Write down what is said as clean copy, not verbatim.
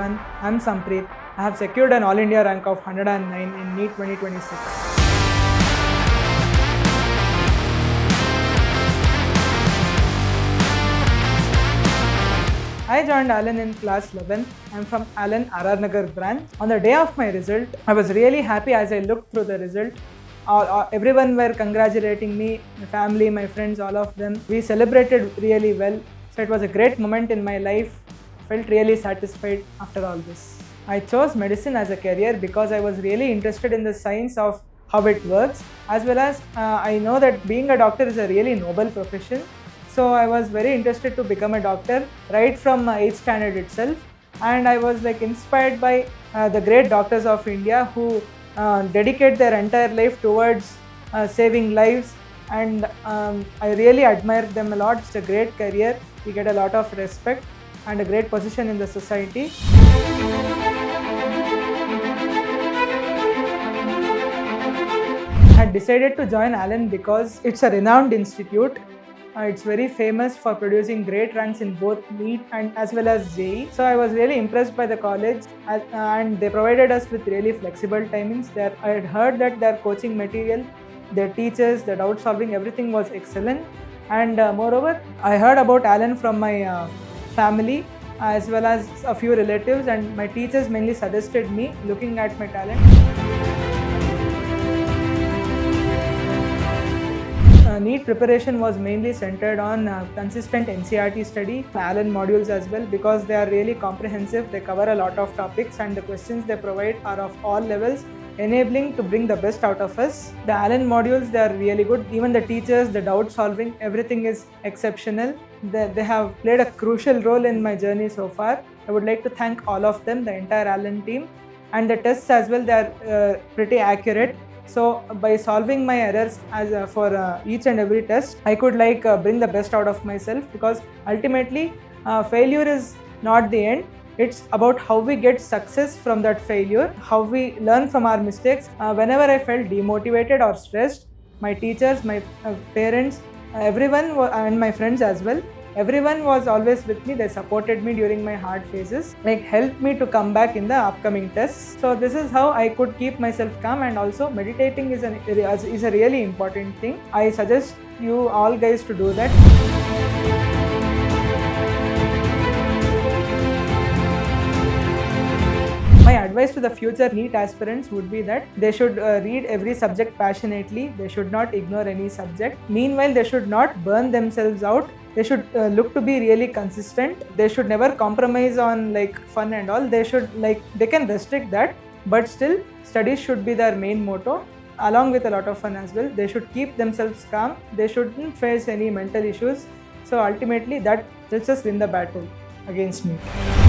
everyone. I'm Sampreet. I have secured an All India rank of 109 in NEET 2026. I joined Allen in class 11. I'm from Allen RR Nagar branch. On the day of my result, I was really happy as I looked through the result. Everyone were congratulating me, my family, my friends, all of them. We celebrated really well. So it was a great moment in my life. I felt really satisfied after all this. I chose medicine as a career because I was really interested in the science of how it works, as well as I know that being a doctor is a really noble profession. So I was very interested to become a doctor right from 8th standard itself, and I was inspired by the great doctors of India who dedicate their entire life towards saving lives, and I really admire them a lot. It's a great career. We get a lot of respect and a great position in the society. I had decided to join Allen because it's a renowned institute. It's very famous for producing great ranks in both NEET and as well as JEE. So I was really impressed by the college, and they provided us with really flexible timings. I had heard that their coaching material, their teachers, the doubt solving, everything was excellent. And moreover, I heard about Allen from my family as well as a few relatives, and my teachers mainly suggested me looking at my talent. NEET preparation was mainly centered on consistent NCERT study, Allen modules as well, because they are really comprehensive. They cover a lot of topics, and the questions they provide are of all levels, enabling to bring the best out of us. The Allen modules, they are really good. Even the teachers, the doubt solving, everything is exceptional. They have played a crucial role in my journey so far. I would like to thank all of them, the entire Allen team. And the tests as well, they are pretty accurate. So by solving my errors for each and every test, I could bring the best out of myself, because ultimately failure is not the end. It's about how we get success from that failure, how we learn from our mistakes. Whenever I felt demotivated or stressed, my teachers, my parents, everyone and my friends as well, everyone was always with me. They supported me during my hard phases, helped me to come back in the upcoming tests. So this is how I could keep myself calm, and also meditating is a really important thing. I suggest you all guys to do that. My advice to the future NEET aspirants would be that they should read every subject passionately. They should not ignore any subject. Meanwhile, they should not burn themselves out. They should look to be really consistent. They should never compromise on fun and all. They can restrict that, but still studies should be their main motto, along with a lot of fun as well. They should keep themselves calm. They shouldn't face any mental issues. So ultimately that helps us win the battle against NEET.